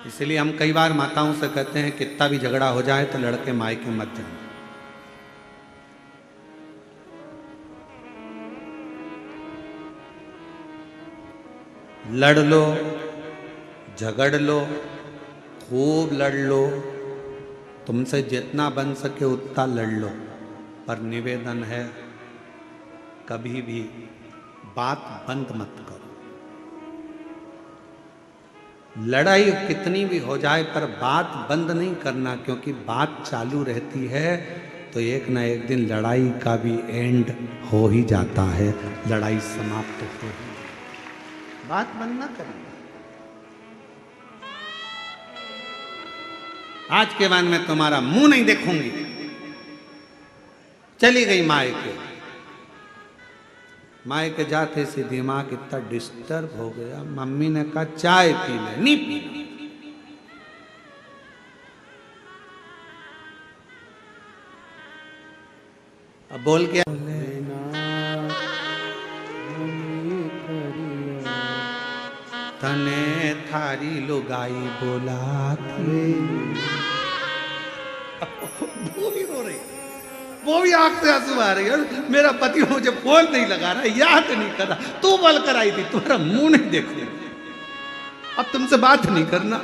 इसलिए हम कई बार माताओं से कहते हैं कितना भी झगड़ा हो जाए तो लड़के मायके मत जाओ। लड़ लो, झगड़ लो, खूब लड़ लो, तुमसे जितना बन सके उतना लड़ लो, पर निवेदन है कभी भी बात बंद मत करो। लड़ाई कितनी भी हो जाए पर बात बंद नहीं करना, क्योंकि बात चालू रहती है तो एक ना एक दिन लड़ाई का भी एंड हो ही जाता है, लड़ाई समाप्त हो ही। बात बंद ना करना। आज के बाद मैं तुम्हारा मुंह नहीं देखूंगी। चली गई मायके। मायके जाते से दिमाग इतना डिस्टर्ब हो गया, मम्मी ने कहा चाय पी ले, नहीं पी। अब बोल के तने थारी लुगाई बोला वो भी रो रही, वो भी आंख से आंसू आ रही है। मेरा पति मुझे फोन नहीं लगा रहा, याद नहीं कर रहा, तू बोल कर आई थी, तुम्हारा मुंह नहीं देखू, अब तुमसे बात नहीं करना।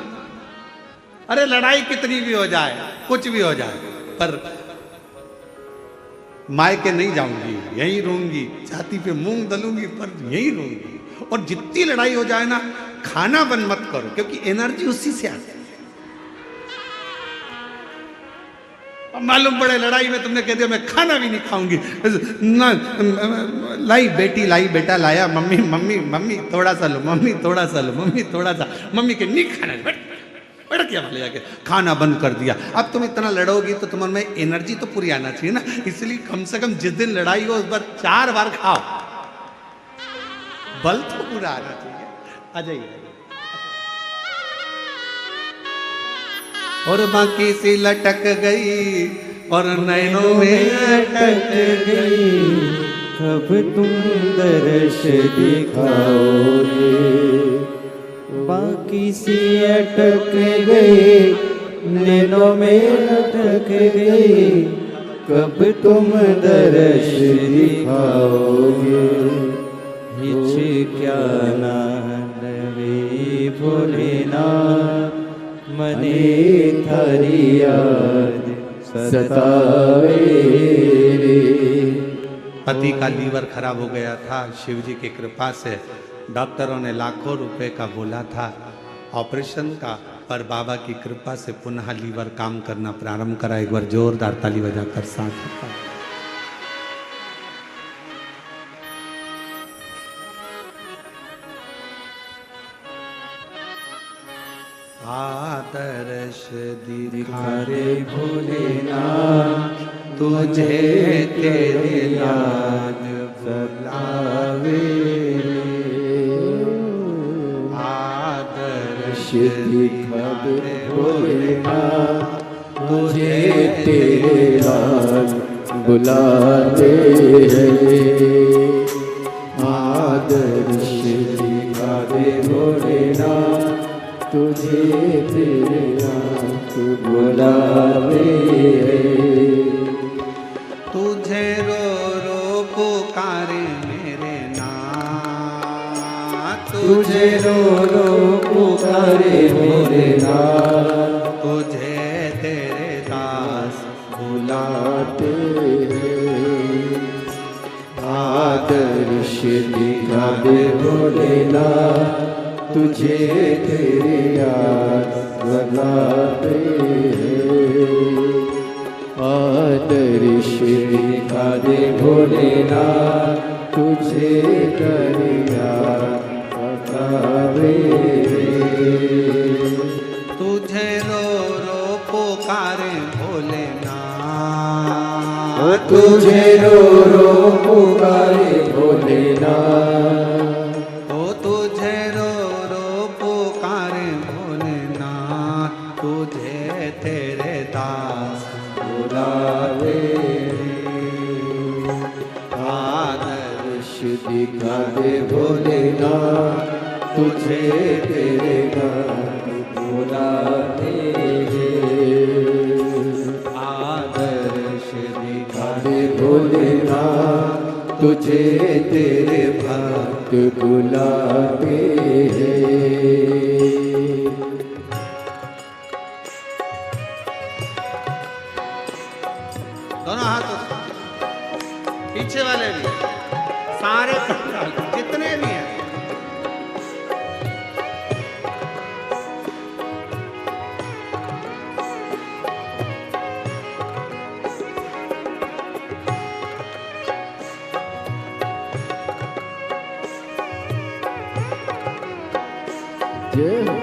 अरे लड़ाई कितनी भी हो जाए, कुछ भी हो जाए, पर मायके नहीं जाऊंगी, यहीं रहूंगी, छाती पे मूंग दलूंगी पर यहीं रहूंगी। और जितनी लड़ाई हो जाए ना, खाना बंद मत करो, क्योंकि एनर्जी उसी से आती है। अब मालूम पड़े लड़ाई में तुमने कह दिया मैं खाना भी नहीं खाऊंगी ना, लाई बेटी लाई बेटा लाया, मम्मी मम्मी मम्मी थोड़ा सा लो, मम्मी थोड़ा सा लो, मम्मी थोड़ा सा, मम्मी के नहीं खाना, बड़ा क्या ले जाके खाना बंद कर दिया। अब तुम इतना लड़ोगी तो तुम्हारे में एनर्जी तो पूरी आना चाहिए ना, इसलिए कम से कम जिस दिन लड़ाई हो उस बार 4 बार खाओ, बल तो पूरा आना चाहिए। आ जाइए। और बाकी सी लटक गई और नैनों में अटक गई, कब तुम दर्श दिखाओगे। बाकी सी अटक गई, नैनों में अटक गई, कब तुम दर्श दिखाओगे। क्या नवे भोलेनाथ, मने थारी याद सतावे रे। पति का लीवर खराब हो गया था, शिव जी की कृपा से डॉक्टरों ने लाखों रुपए का बोला था ऑपरेशन का, पर बाबा की कृपा से पुनः लीवर काम करना प्रारंभ करा। एक बार जोरदार ताली बजाकर साथ आदर्श दिखा रे भोलेनाथ, तुझे तेरे याद बुलावे। आदर्श दिखा रे भोलेनाथ, तुझे तेरे याद बुलावे। आदर्श दिखा रे भोलेनाथ, तुझे तेरे याद बुलावे। तुझे रो रो पुकारे मेरे नाथ, तुझे रो रो पुकारे मेरे नाथ, तुझे तेरे दास बुलाते हैं। आदर्श दिखा दे भोलेनाथ, तुझे तेरे याद बुलाते हैं। आदर्श दिखा दे भोलेनाथ, तुझे तेरे याद बुलावे। तुझे रो रो पुकारे भोलेनाथ, तुझे रो रो पुकारे भोलेनाथ, तुझे तेरे दास बुलावे। आदर्श दिखा दे भोलेनाथ, तुझे तेरे दास बुलाते हैं। आदर्श दिखा दे भोलेनाथ, तुझे तेरे भक्त बुलाते हैं। दोनों हाथों से, पीछे वाले भी, सारे जितने भी हैं। जय हो।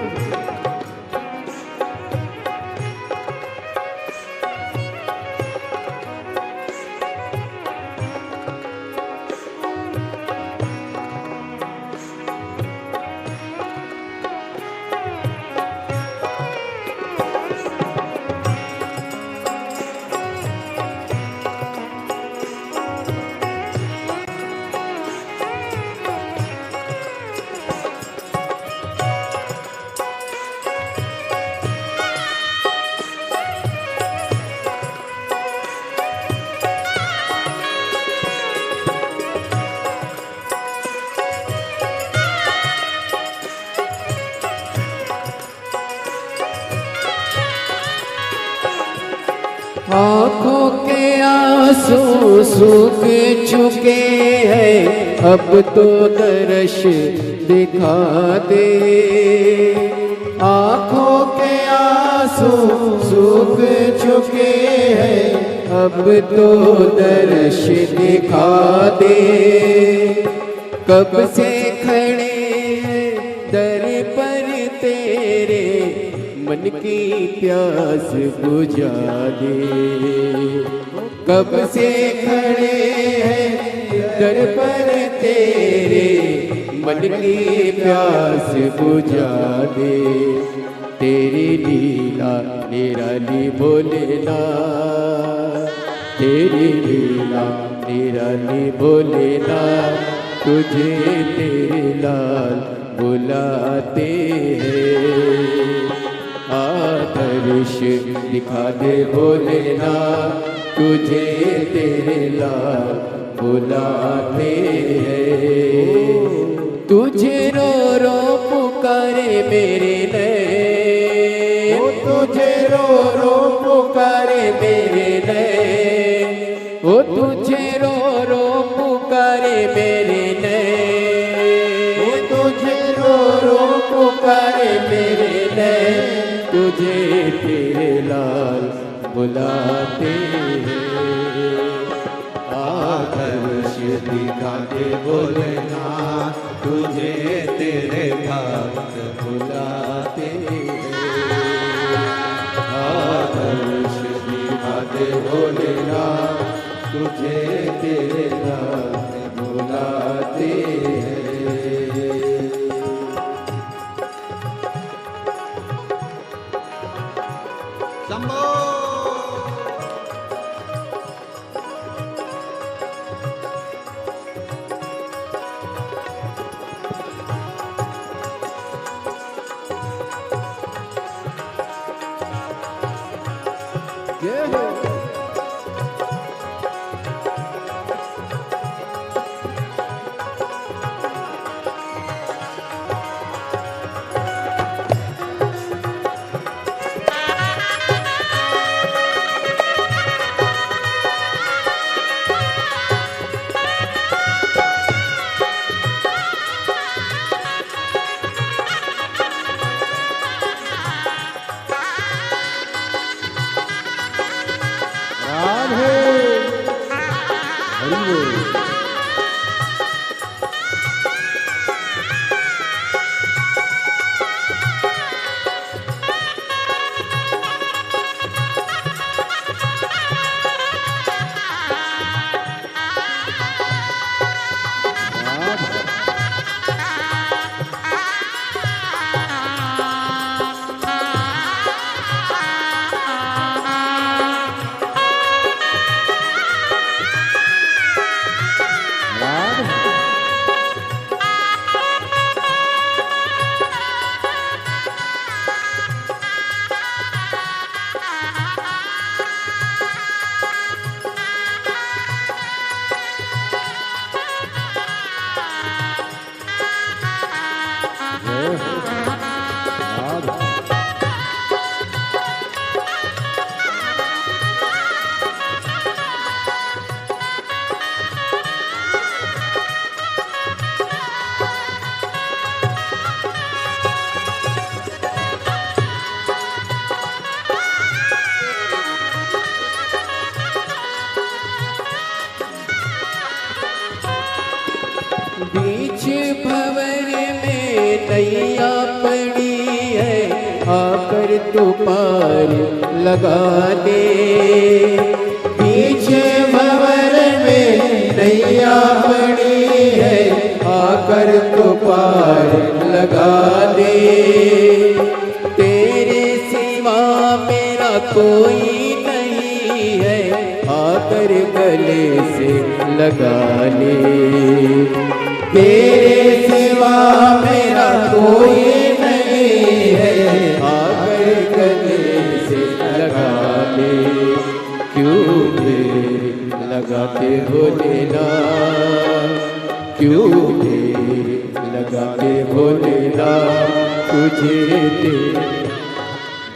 आँखों के आंसू सूख चुके हैं, अब तो दर्श दिखा दे। आँखों के आंसू सूख चुके हैं, अब तो दर्श दिखा दे। कब से खड़े दर पर तेरे, मन की प्यास बुझा दे। कब से खड़े हैं दर पर तेरे, मन की प्यास बुझा दे। तेरी लीला निराली भोलेनाथ, तेरी लीला निराली भोलेनाथ, तुझे तेरे लाल बुलाते हैं। आदर्श दिखा दे भोलेनाथ, तुझे तेरे लाल बुलाते हैं। तुझे रो रो पुकारे मेरे नैन, तुझे रो रो पुकारे मेरे नैन, ओ तुझे रो रो पुकारे मेरे नैन, तुझे रो रो पुकारे मेरे नैन, तुझे तेरे लाल बुलाते हैं। आदर्श दिखा दे भोलेनाथ, तुझे तेरे भक्त बुलाते हैं। आदर्श दिखा दे भोलेनाथ, तुझे तेरे लाल बुलाते हैं। शंभो। जय हो। नैया पड़ी है, आकर तू पार लगा दे। पीछे भंवर में नैया पड़ी है, आकर तू पार लगा दे। तेरे सिवा मेरा कोई नहीं है, आकर गले से लगा ले। तेरे सिवा मेरा कोई नहीं है, आकर गले से लगा ले। क्यों देर लगाते हो लेना, क्यों देर लगाते हो लेना, तुझे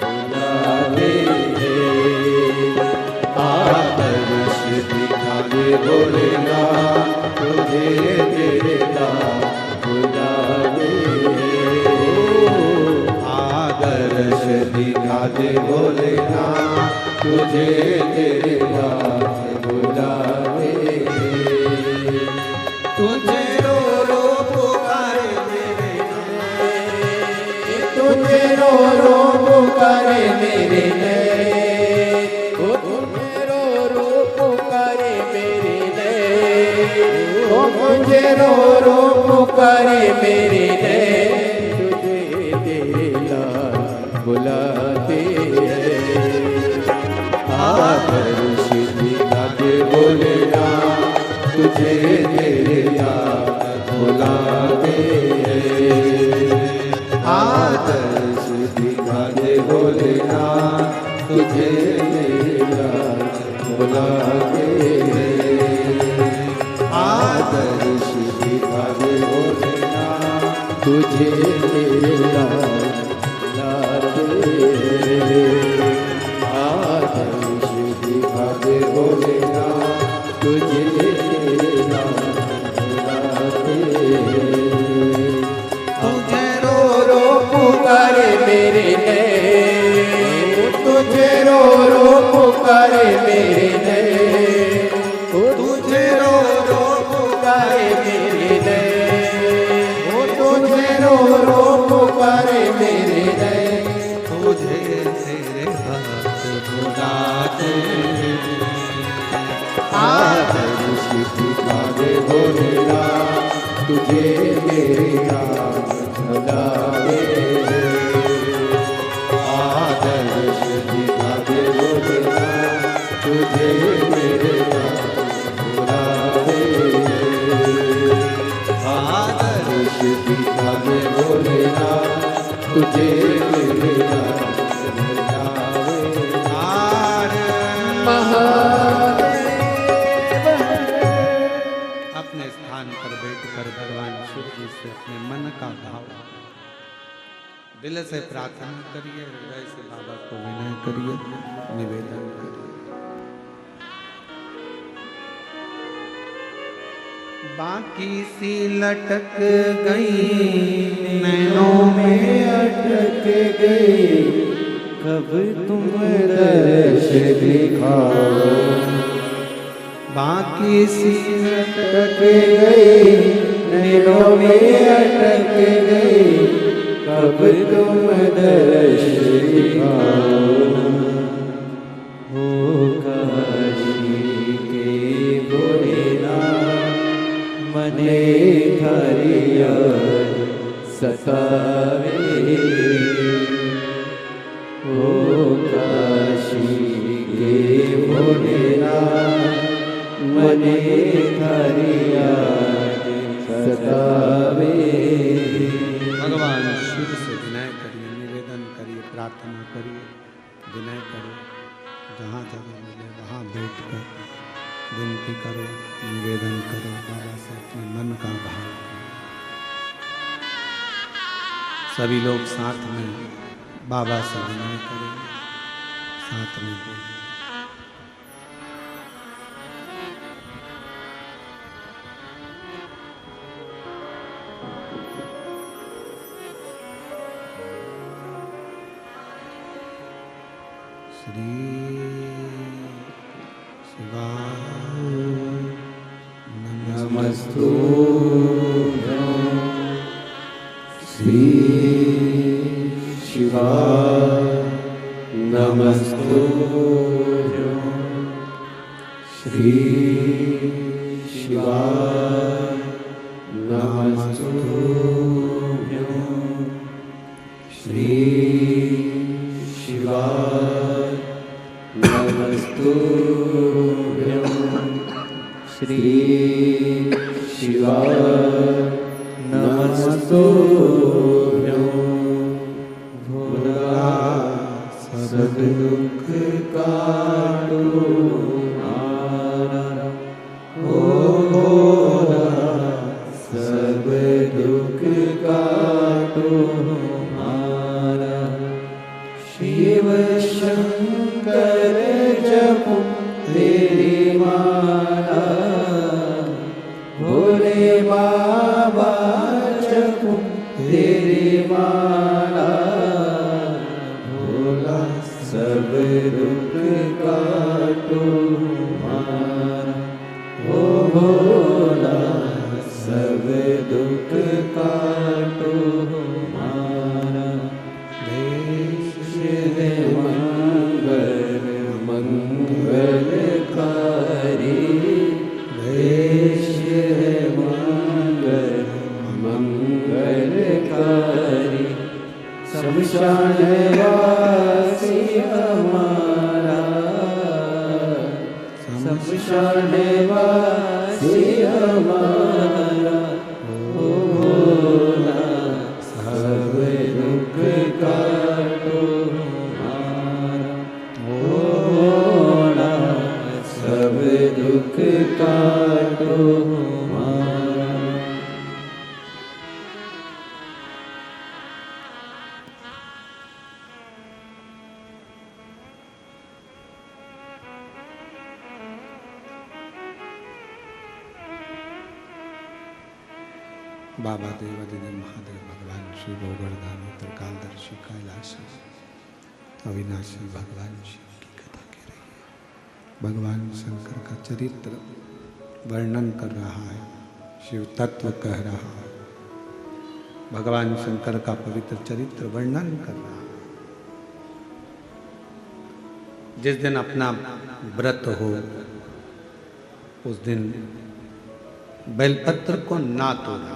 बुलाते हैं। आदर्श दिखा दे बोलेना, तुझे तेरे बुलावे। आदर्श दिखा दे बोलेना, तुझे तेरे बुलावे। तुझे रो रो पुकारे मेरे नैन, तुझे रो रो पुकारे मेरे नैन, तुझे रो रो पुकारे मेरे नैन, मुझे रो रो पुकारे मेरे नैन, तुझे तेरे लाल बुलाते हैं। आदर्श दिखाते बोलेना, तुझे तेरे लाल बुलाते हैं। आदर्श दिखाते बोलेना, तुझे तेरे लाल बुलाते हैं। आदर्श दिखाते बोलेना, तुझे तेरे लाल बुलाते हैं। आदर्श दिखाते बोलेना, तुझे तेरे लाल बुलाते हैं। तुझे रो रो पुकारे मेरे नैन, तुझे रो रो पुकारे मेरे नैन, तुझे रो रो पुकारे मेरे नैन, तुझे रो रो पुकारे मेरे नैन, तुझे तेरे हाथ बुलाते हैं। आदर्श दिखाते बोलेना, तुझे मेरे याद बुलावे। आदर्श दिखाते बोलेना, तुझे मेरे याद बुलावे। आदर्श दिखाते बोलेना, तुझे मेरे याद बुलावे। अपने स्थान पर बैठकर भगवान शिव जी से अपने मन का भाव दिल से प्रार्थना करिए, हृदय से बाबा को विनय करिए, निवेदन करिए। बाकी सी लटक गई नैनों में अटक गई, कब तुम दर्श दिखाओ। बाकी सी अटक गई नैनों में अटक गई, कब तुम दर्श दिखाओ। हो काशी के भोलेनाथ, मने हरिया सतावे। हो काशी के भोलेनाथ, मने हरिया सतावे। भगवान शिव से विनय करिए, निवेदन करिए, प्रार्थना करिए, विनय करो। जहाँ जगह मिले वहाँ बैठकर विनती करो, निवेदन करो, बाबा से अपने मन का भाव। सभी लोग साथ में बाबा से विनय करें, साथ में बोलें। श्री शिवाय नमस्तु। श्री शिवाय नमस्तुभ्यं श्री शिवाय नमस्तुभ्यं श्री शिवाय नमस्तुभ्यं श्री शिवाय नमस्तुभ्यं भोला सब दुख काटो हमारा ओ भोला सब दुख काटो हमारा शिव शंकर जपो तेरी माला भोले बाबा जपो तेरी माला भोला सब दुख काटो हमारा ओ भोला सब दुख काटो हमारा देश है मंगल मंगलकारी देश है मंगल मंगलकारी शमशान वासी हमारा शमशान वासी हमारा ओ भोला सब दुख काटो हमारा ओ भोला सब दुख काटो हमारा। बाबा देवादिदेव महादेव भगवान श्री गोवर्धन त्रिकालदर्शी कैलाशी अविनाशी भगवान शिव की कथा कह रही है। भगवान शंकर का चरित्र वर्णन कर रहा है, शिव तत्व कह रहा है, भगवान शंकर का पवित्र चरित्र वर्णन कर रहा है। जिस दिन अपना व्रत हो उस दिन बेलपत्र को ना तोड़ना।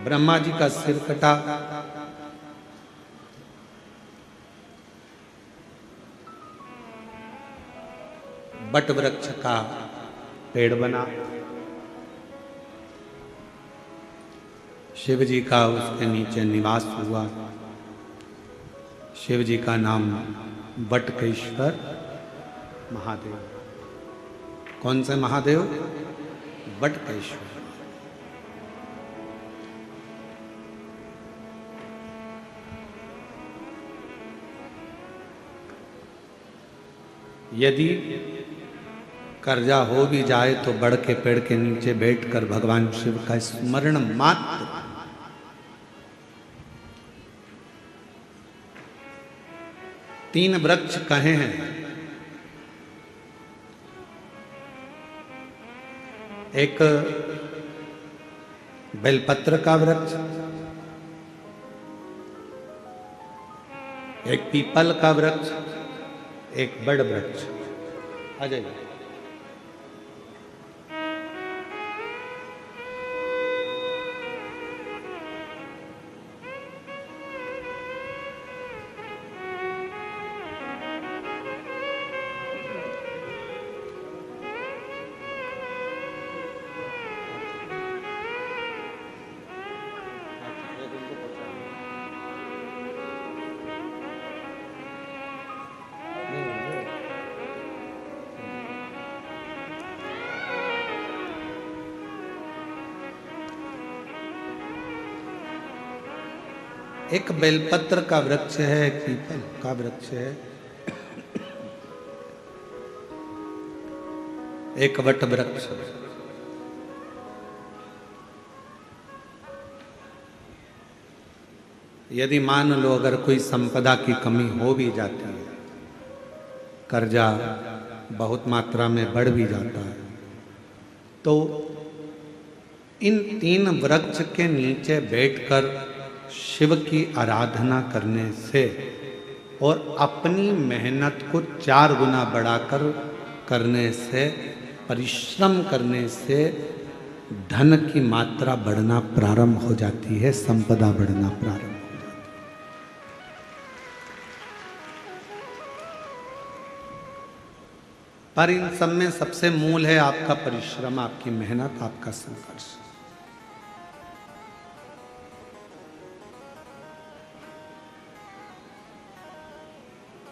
ब्रह्मा जी का सिर कटा, बट वृक्ष का पेड़ बना, शिव जी का उसके नीचे निवास हुआ। शिव जी का नाम बटकेश्वर महादेव। कौन से महादेव? बटकेश्वर। यदि कर्जा हो भी जाए तो बड़ के पेड़ के नीचे बैठकर भगवान शिव का स्मरण मात्र। तीन वृक्ष कहे हैं, एक बेलपत्र का वृक्ष, एक पीपल का वृक्ष, एक बड़ वृक्ष। आ जाइए। एक बेलपत्र का वृक्ष है, एक पीपल का वृक्ष है, एक वट वृक्ष। यदि मान लो अगर कोई संपदा की कमी हो भी जाती है, कर्जा बहुत मात्रा में बढ़ भी जाता है। तो इन 3 वृक्ष के नीचे बैठकर शिव की आराधना करने से और अपनी मेहनत को 4 गुना बढ़ाकर करने से, परिश्रम करने से धन की मात्रा बढ़ना प्रारंभ हो जाती है, संपदा बढ़ना प्रारंभ हो जाती है। पर इन सब में सबसे मूल है आपका परिश्रम, आपकी मेहनत, आपका संघर्ष।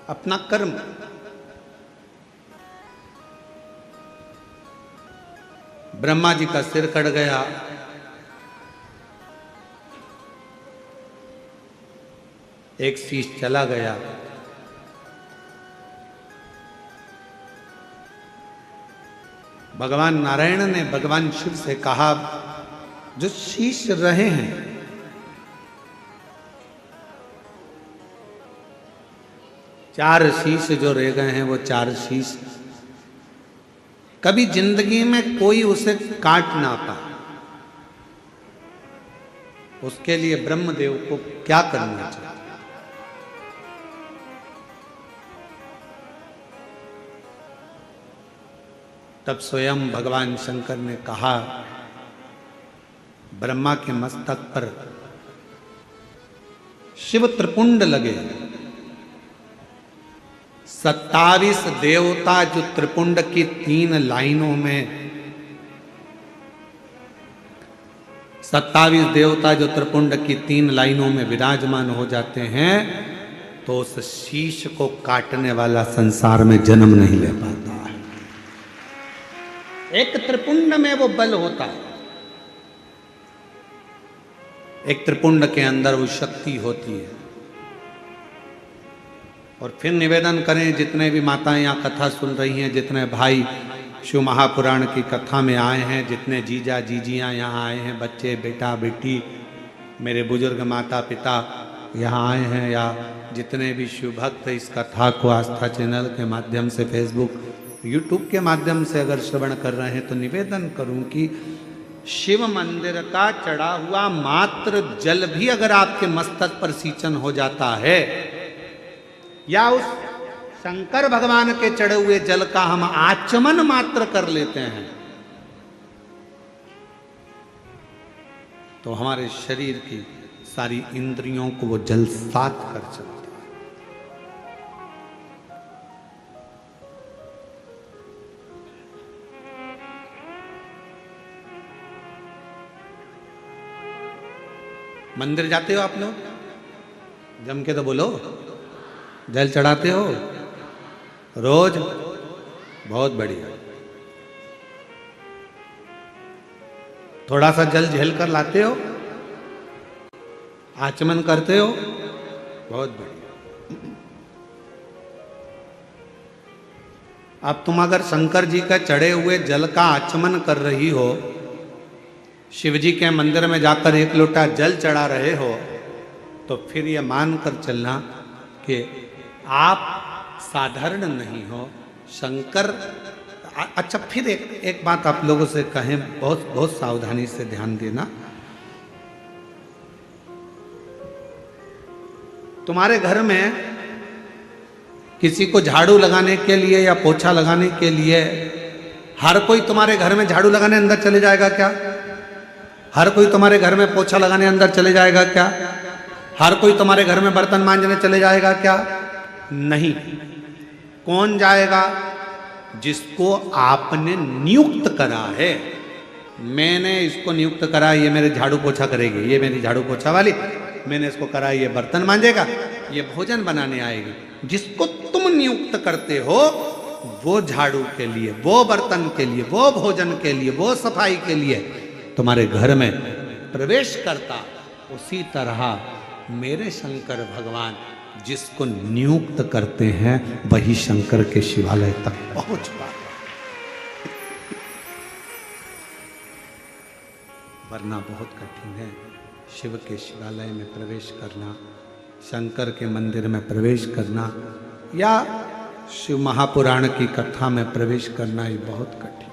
अपना कर्म। ब्रह्मा जी का सिर कट गया, एक शीश चला गया। भगवान नारायण ने भगवान शिव से कहा, जो शीश रहे हैं, चार शीश जो रह गए हैं, वो 4 शीश कभी जिंदगी में कोई उसे काट ना पाए। उसके लिए ब्रह्मदेव को क्या करना चाहिए? तब स्वयं भगवान शंकर ने कहा, ब्रह्मा के मस्तक पर शिव त्रिपुंड लगे, 27 देवता जो त्रिपुंड की 3 लाइनों में, 27 देवता जो त्रिपुंड की 3 लाइनों में विराजमान हो जाते हैं, तो उस शीश को काटने वाला संसार में जन्म नहीं ले पाता है। एक त्रिपुंड में वो बल होता है, एक त्रिपुंड के अंदर वो शक्ति होती है। और फिर निवेदन करें, जितने भी माताएं यहाँ कथा सुन रही हैं, जितने भाई शिव महापुराण की कथा में आए हैं, जितने जीजा जीजियाँ यहाँ आए हैं, बच्चे बेटा बेटी, मेरे बुजुर्ग माता पिता यहाँ आए हैं, या जितने भी शिव भक्त इस कथा को आस्था चैनल के माध्यम से, फेसबुक यूट्यूब के माध्यम से अगर श्रवण कर रहे हैं, तो निवेदन करूं कि शिव मंदिर का चढ़ा हुआ मात्र जल भी अगर आपके मस्तक पर सिंचन हो जाता है, या उस शंकर भगवान के चढ़े हुए जल का हम आचमन मात्र कर लेते हैं, तो हमारे शरीर की सारी इंद्रियों को वो जल सात कर चलता है। मंदिर जाते हो आप लोग? जम के तो बोलो। जल चढ़ाते हो रोज? बहुत बढ़िया। थोड़ा सा जल झेल कर लाते हो, आचमन करते हो, बहुत बढ़िया। अब तुम अगर शंकर जी का चढ़े हुए जल का आचमन कर रही हो, शिव जी के मंदिर में जाकर 1 लोटा जल चढ़ा रहे हो, तो फिर ये मानकर चलना कि आप साधारण नहीं हो। शंकर, अच्छा फिर एक बात आप लोगों से कहें, बहुत सावधानी से ध्यान देना। तुम्हारे घर में किसी को झाड़ू लगाने के लिए या पोछा लगाने के लिए, हर कोई तुम्हारे घर में झाड़ू लगाने अंदर चले जाएगा क्या? हर कोई तुम्हारे घर में पोछा लगाने अंदर चले जाएगा क्या? हर कोई तुम्हारे घर में बर्तन मांजने चले जाएगा क्या? नहीं। कौन जाएगा? जिसको आपने नियुक्त करा है। मैंने इसको नियुक्त करा, ये मेरे झाड़ू पोछा करेगी, ये मेरी झाड़ू पोछा वाली, मैंने इसको करा, ये बर्तन मांजेगा, ये भोजन बनाने आएगी। जिसको तुम नियुक्त करते हो, वो झाड़ू के लिए, वो बर्तन के लिए, वो भोजन के लिए, वो सफाई के लिए तुम्हारे घर में प्रवेश करता, उसी तरह मेरे शंकर भगवान जिसको नियुक्त करते हैं, वही शंकर के शिवालय तक पहुंच पाता। वरना बहुत कठिन है शिव के शिवालय में प्रवेश करना, शंकर के मंदिर में प्रवेश करना, या शिव महापुराण की कथा में प्रवेश करना ही बहुत कठिन।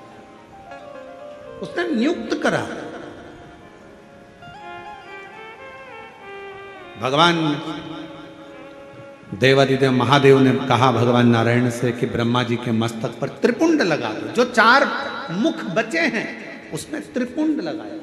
उसने नियुक्त करा। भगवान देवादिदेव महादेव ने कहा भगवान नारायण से कि ब्रह्मा जी के मस्तक पर त्रिपुंड लगा दो। जो 4 मुख बचे हैं उसमें त्रिपुंड लगाया।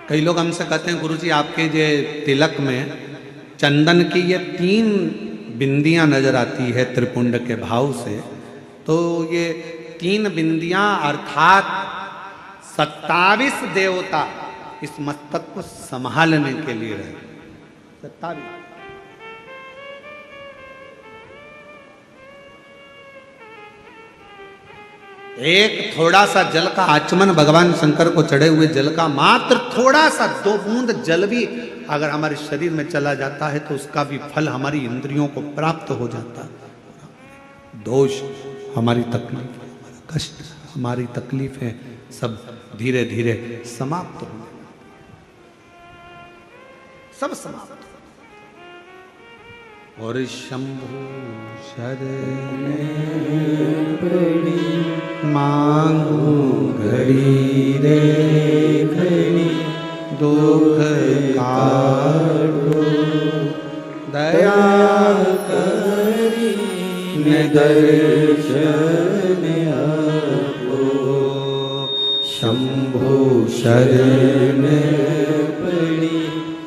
कई लोग हमसे कहते हैं गुरुजी आपके जे तिलक में चंदन की ये 3 बिंदियां नजर आती है त्रिपुंड के भाव से, तो ये 3 बिंदियां अर्थात 27 देवता इस मस्तक को संभालने के लिए रहे। 27। एक थोड़ा सा जल का आचमन भगवान शंकर को चढ़े हुए जल का मात्र थोड़ा सा 2 बूंद जल भी अगर हमारे शरीर में चला जाता है तो उसका भी फल हमारी इंद्रियों को प्राप्त हो जाता है। दोष, हमारी तकलीफ, हमारा कष्ट, हमारी तकलीफें सब धीरे धीरे समाप्त हो, सब समाप्त। और शंभु शरण पड़ी मांगू घड़ी रे घड़ी दुख काटो दया करी दर्शन आपो शंभु शरण पड़ी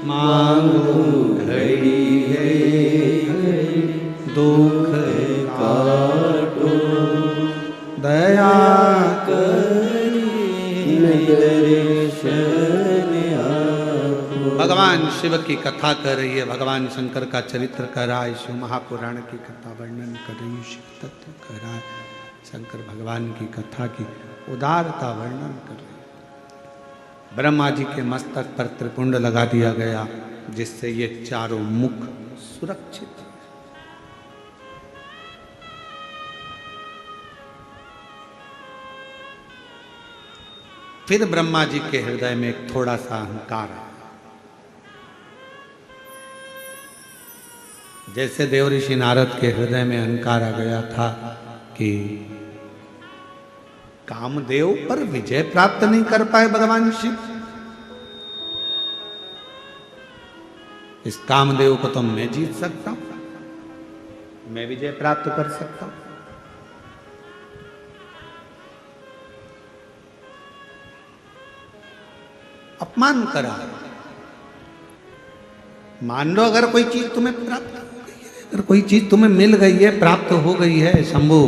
मांगू घड़ी दुख काटो दया करी दर्शन आपो। भगवान शिव की कथा कर रही है, भगवान शंकर का चरित्र कर रहा है, शिव महापुराण की कथा वर्णन कर रही है, शिव तत्व कर रहा है, शंकर भगवान की कथा की उदारता वर्णन कर रही है। ब्रह्मा जी के मस्तक पर त्रिपुंड लगा दिया गया जिससे ये 4 मुख सुरक्षित। फिर ब्रह्मा जी के हृदय में एक थोड़ा सा अहंकार है। जैसे देव ऋषि नारद के हृदय में अहंकार आ गया था कि कामदेव पर विजय प्राप्त नहीं कर पाए भगवान शिव, इस कामदेव को तो मैं जीत सकता हूं, मैं विजय प्राप्त कर सकता हूं। अपमान करा। मान लो अगर कोई चीज तुम्हें प्राप्त हो गई है, अगर कोई चीज तुम्हें मिल गई है, प्राप्त हो गई है शंभु,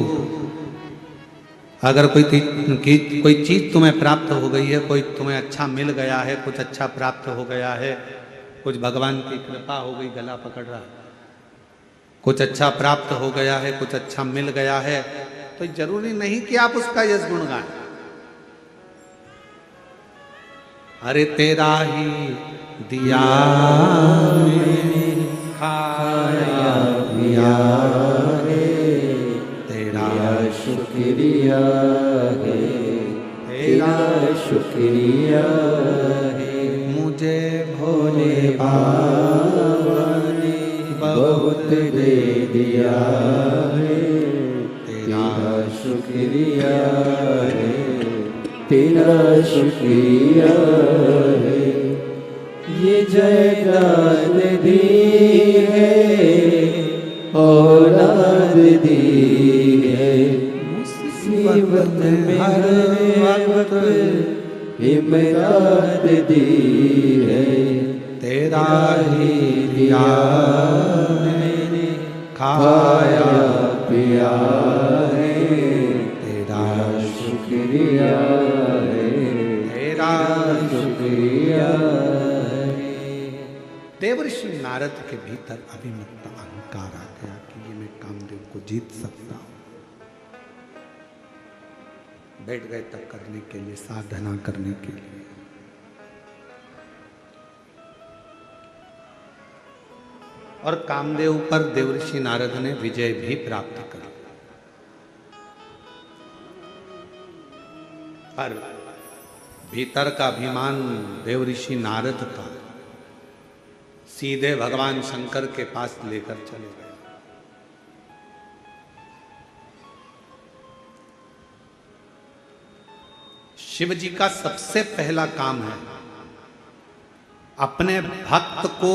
अगर कोई चीज तुम्हें प्राप्त हो गई है, कोई तुम्हें अच्छा मिल गया है, कुछ अच्छा प्राप्त हो गया है, कुछ भगवान की कृपा हो गई, गला पकड़ रहा, कुछ अच्छा प्राप्त हो गया है, कुछ अच्छा मिल गया है, तो जरूरी नहीं कि आप उसका यश गुण गाएं। अरे तेरा ही दिया खाया पिया है, तेरा शुक्रिया है, तेरा शुक्रिया है, मुझे भोले बाबा ने बहुत दे दिया है, तेरा शुक्रिया है, तेरा शुक्रिया है। ये जयदान दी है, औलाद दी है, मुसीबत में हर वक्त इमदाद दी है, तेरा ही दिया मैंने खाया पिया है, तेरा शुक्रिया है, तेरा शुक्रिया है। देवर्षि नारद के भीतर अभिमत अहंकार आ गया कि ये मैं कामदेव को जीत सकता हूं। बैठ गए तब करने के लिए, साधना करने के लिए। और कामदेव पर देवर्षि नारद ने विजय भी प्राप्त कर। पर भीतर का अभिमान देव ऋषि नारद का सीधे भगवान शंकर के पास लेकर चले गए। शिव जी का सबसे पहला काम है अपने भक्त को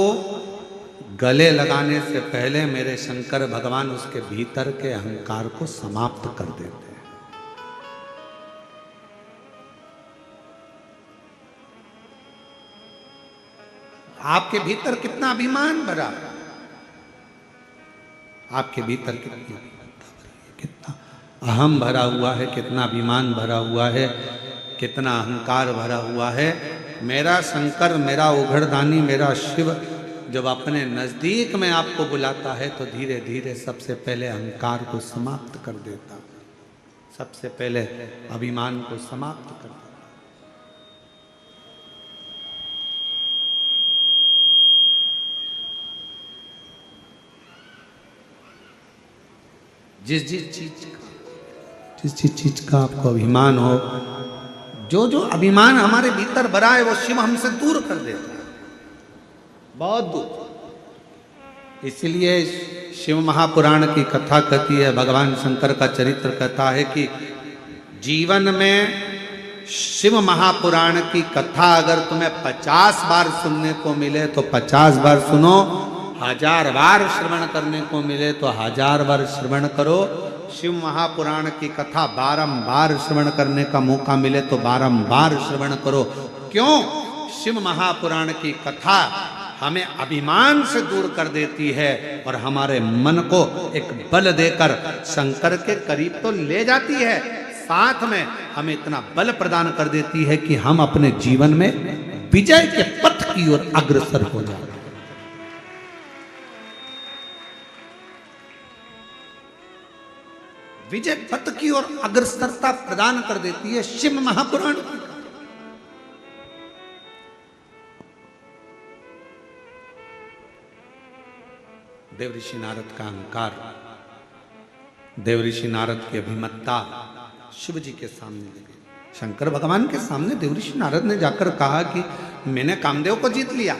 गले लगाने से पहले मेरे शंकर भगवान उसके भीतर के अहंकार को समाप्त कर देते हैं। आपके भीतर कितना अभिमान भरा, आपके भीतर कितना अहम भरा हुआ है, कितना अभिमान भरा हुआ है, कितना अहंकार भरा हुआ है। मेरा शंकर, मेरा उघड़दानी, मेरा शिव जब अपने नजदीक में आपको बुलाता है तो धीरे धीरे सबसे पहले अहंकार को समाप्त कर देता, सबसे पहले अभिमान को समाप्त कर देता। जिस चीज का आपको अभिमान हो, जो जो अभिमान हमारे भीतर भरा है वो शिव हमसे दूर कर देता है, बहुत दूर। इसलिए शिव महापुराण की कथा कहती है, भगवान शंकर का चरित्र कहता है कि जीवन में शिव महापुराण की कथा अगर तुम्हें 50 बार सुनने को मिले तो 50 बार सुनो, 1000 बार श्रवण करने को मिले तो 1000 बार श्रवण करो। शिव महापुराण की कथा बारंबार श्रवण करने का मौका मिले तो बारंबार श्रवण करो। क्यों? शिव महापुराण की कथा हमें अभिमान से दूर कर देती है और हमारे मन को एक बल देकर शंकर के करीब तो ले जाती है, साथ में हमें इतना बल प्रदान कर देती है कि हम अपने जीवन में विजय के पथ की ओर अग्रसर हो जाए। विजय पथ की ओर अग्रसरता प्रदान कर देती है शिव महापुराण। देव ऋषि नारद का अहंकार, देव ऋषि नारद की अभिमत्ता शिव जी के सामने लगी। शंकर भगवान के सामने देव ऋषि नारद ने जाकर कहा कि मैंने कामदेव को जीत लिया,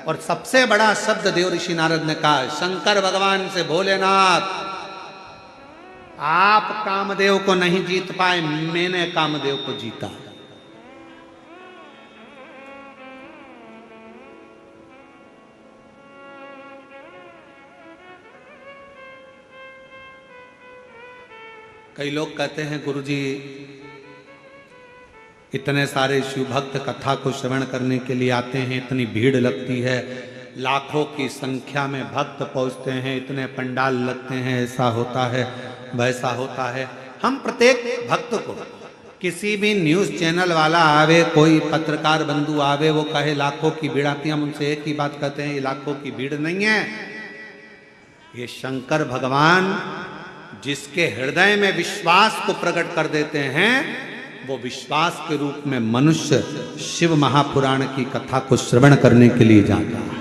और सबसे बड़ा शब्द देव ऋषि नारद ने कहा शंकर भगवान से, भोलेनाथ आप कामदेव को नहीं जीत पाए, मैंने कामदेव को जीता। कई लोग कहते हैं गुरुजी इतने सारे शिव भक्त कथा को श्रवण करने के लिए आते हैं, इतनी भीड़ लगती है, लाखों की संख्या में भक्त पहुंचते हैं, इतने पंडाल लगते हैं, ऐसा होता है वैसा होता है। हम प्रत्येक भक्त को, किसी भी न्यूज़ चैनल वाला आवे, कोई पत्रकार बंधु आवे, वो कहे लाखों की भीड़ आती है, हम उनसे एक ही बात कहते हैं, ये लाखों की भीड़ नहीं है, ये शंकर भगवान जिसके हृदय में विश्वास को प्रकट कर देते हैं, वो विश्वास के रूप में मनुष्य शिव महापुराण की कथा को श्रवण करने के लिए जाता है।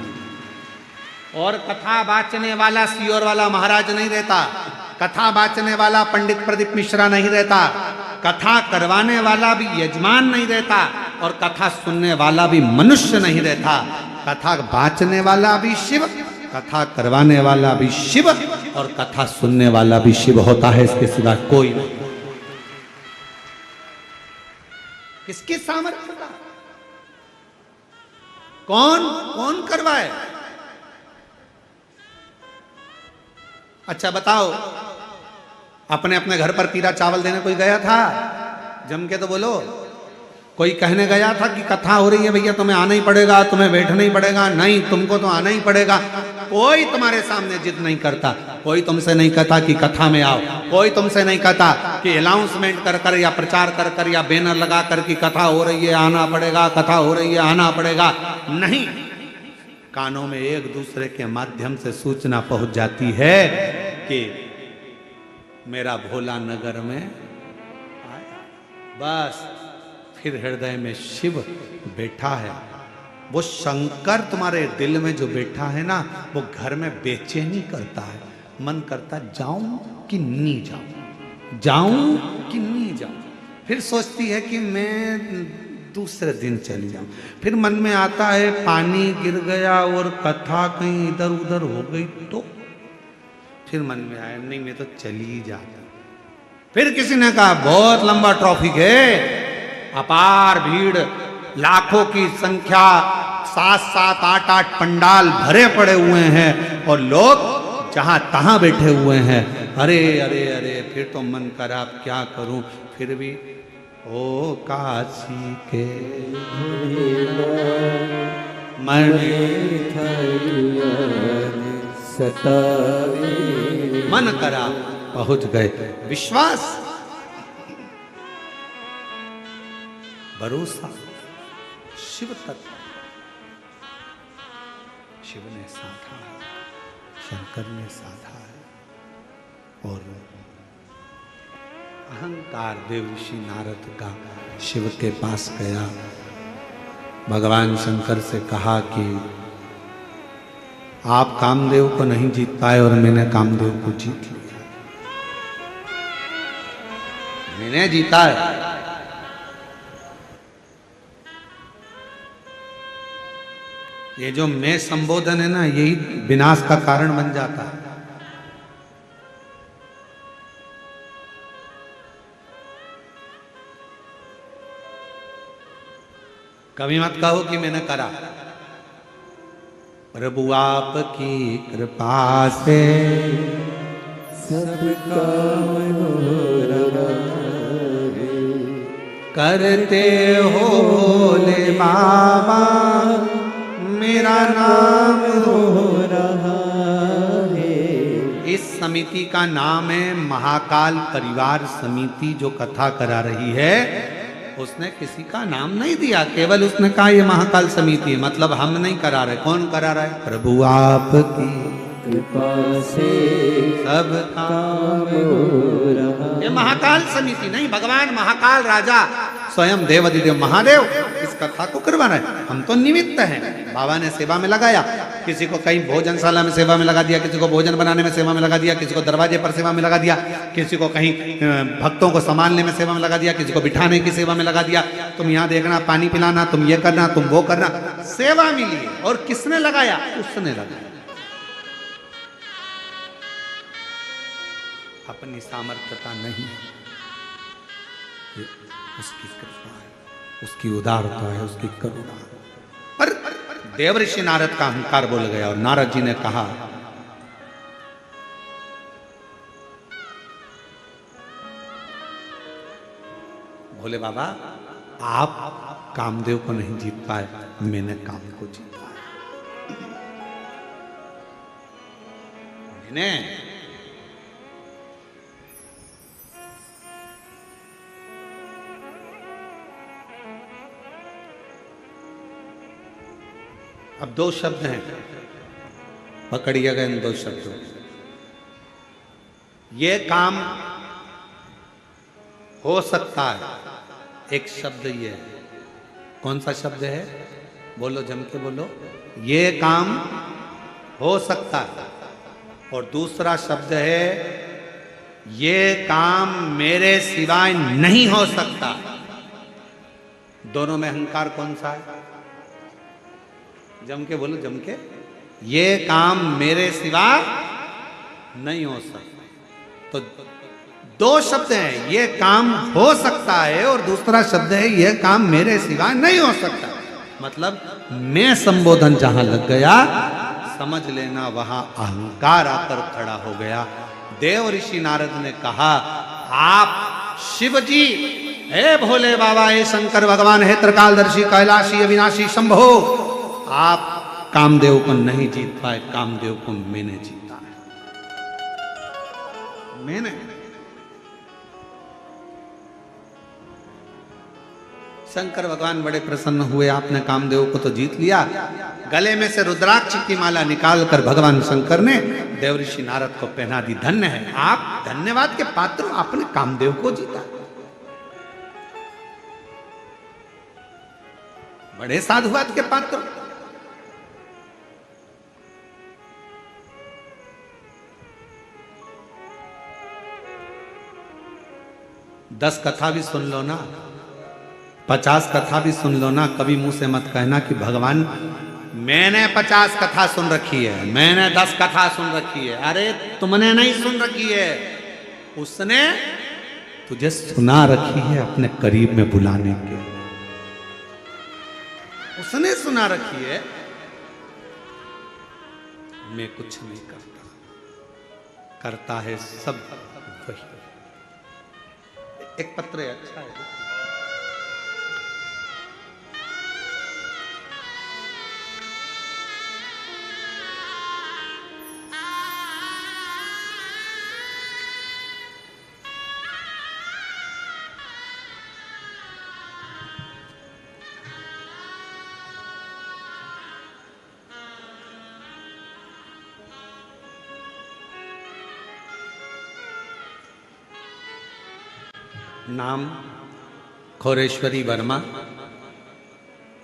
और कथा वाचने वाला सियोर वाला महाराज नहीं रहता, कथा वाचने वाला पंडित प्रदीप मिश्रा नहीं रहता, कथा करवाने वाला भी यजमान नहीं रहता, और कथा सुनने वाला भी मनुष्य नहीं रहता। कथा वाचने वाला भी शिव, कथा करवाने वाला भी शिव, और कथा सुनने वाला भी शिव होता है, इसके सिवा कोई नहीं। किसके सामर्थ्य का? कौन करवाए? अच्छा बताओ, अपने अपने घर पर पीरा चावल देने कोई गया था? जम के तो बोलो। कोई कहने गया था कि कथा हो रही है भैया तुम्हें आना ही पड़ेगा, तुम्हें बैठना ही पड़ेगा? नहीं, तुमको तो आना ही पड़ेगा। कोई तुम्हारे सामने जिद नहीं करता, कोई तुमसे नहीं कहता कि कथा में आओ, कोई तुमसे नहीं कहता कि अनाउंसमेंट कर कर या प्रचार कर कर या बैनर लगा कर कि कथा हो रही है आना पड़ेगा, कथा हो रही है आना पड़ेगा। नहीं, कानों में एक दूसरे के माध्यम से सूचना पहुंच जाती है कि मेरा भोला नगर में आया, बस फिर हृदय में शिव बैठा है। वो शंकर तुम्हारे दिल में जो बैठा है ना, वो घर में बेचैनी करता है, मन करता जाऊं कि नहीं जाऊं, जाऊं कि नहीं जाऊं। फिर सोचती है कि मैं दूसरे दिन चली जाऊं। फिर मन में आता है पानी गिर गया और कथा कहीं इधर उधर हो गई तो फिर मन में आया नहीं मैं तो चली ही जाता। फिर किसी ने कहा बहुत लंबा ट्रॉफिक है, अपार भीड़, लाखों की संख्या, 7-7 8-8 पंडाल भरे पड़े हुए हैं और लोग जहां तहां बैठे हुए हैं। अरे अरे अरे फिर तो मन करा अब क्या करूं। फिर भी ओ काशी के सतावे मन करा पहुंच गए। विश्वास, भरोसा शिव तत्व, शिव ने साधा है, शंकर ने साधा है। और अहंकार देव ऋषि नारद का शिव के पास गया, भगवान शंकर से कहा कि आप कामदेव को नहीं जीत पाए और मैंने कामदेव को जीत लिया, मैंने जीता है। ये जो मैं संबोधन है ना, यही विनाश का कारण बन जाता है। कभी मत कहो कि मैंने करा। प्रभु आपकी कृपा से सबका मनोरथ करते हो भोले बाबा, मेरा नाम हो रहा है। इस समिति का नाम है महाकाल परिवार समिति। जो कथा करा रही है उसने किसी का नाम नहीं दिया, केवल उसने कहा ये महाकाल समिति है। मतलब हम नहीं करा रहे, कौन करा रहा है? प्रभु आपकी कृपा से सब काम हो रहा। ये महाकाल समिति नहीं, भगवान महाकाल राजा स्वयं देवाधिदेव महादेव इस कथा को करवा रहे हैं। हम तो निमित्त हैं। बाबा ने सेवा में लगाया, किसी को कहीं भोजनशाला में सेवा में लगा दिया, किसी को भोजन बनाने में सेवा में लगा दिया, किसी को दरवाजे पर सेवा में लगा दिया, किसी को कहीं भक्तों को संभालने में सेवा में लगा दिया, किसी को बिठाने की सेवा में लगा दिया। तुम यहाँ देखना, पानी पिलाना, तुम ये करना, तुम वो करना, सेवा मिली है। और किसने लगाया? उसने लगाया। अपनी सामर्थ्यता नहीं है, ये उसकी कृपा है, उसकी उदारता है, उसकी करुणा है। पर देवऋषि नारद का अहंकार बोल गया और नारद जी ने कहा भोले बाबा आप कामदेव को नहीं जीत पाए, मैंने काम को जीता है। मैंने अब दो शब्द हैं, पकड़िएगा इन दो शब्दों। ये काम हो सकता है, एक शब्द ये है। कौन सा शब्द है? बोलो, जम के बोलो। ये काम हो सकता है। और दूसरा शब्द है ये काम मेरे सिवाय नहीं हो सकता। दोनों में अहंकार कौन सा है? जम के बोलो, जम के। ये काम मेरे सिवा नहीं हो सकता। तो दो शब्द हैं, ये काम हो सकता है और दूसरा शब्द है ये काम मेरे सिवा नहीं हो सकता। मतलब मैं संबोधन जहां लग गया, समझ लेना वहां अहंकार आकर खड़ा हो गया। देव ऋषि नारद ने कहा आप शिव जी, हे भोले बाबा, हे शंकर भगवान, हे त्रिकालदर्शी कैलाशी अविनाशी शंभो, आप कामदेव को नहीं जीत पाए, कामदेव को मैंने जीता है। मैंने शंकर भगवान बड़े प्रसन्न हुए, आपने कामदेव को तो जीत लिया। गले में से रुद्राक्ष की माला निकालकर भगवान शंकर ने देवऋषि नारद को पहना दी। धन्य है आप, धन्यवाद के पात्र, आपने कामदेव को जीता। बड़े साधुवाद के पात्र। 10 कथा भी सुन लो ना, 50 कथा भी सुन लो ना, कभी मुंह से मत कहना कि भगवान मैंने 50 कथा सुन रखी है, मैंने 10 कथा सुन रखी है। अरे तुमने नहीं सुन रखी है, उसने तुझे सुना रखी है अपने करीब में बुलाने के, उसने सुना रखी है। मैं कुछ नहीं करता, करता है सब वही। एक पत्र है, अच्छा है। नाम खोरेश्वरी वर्मा,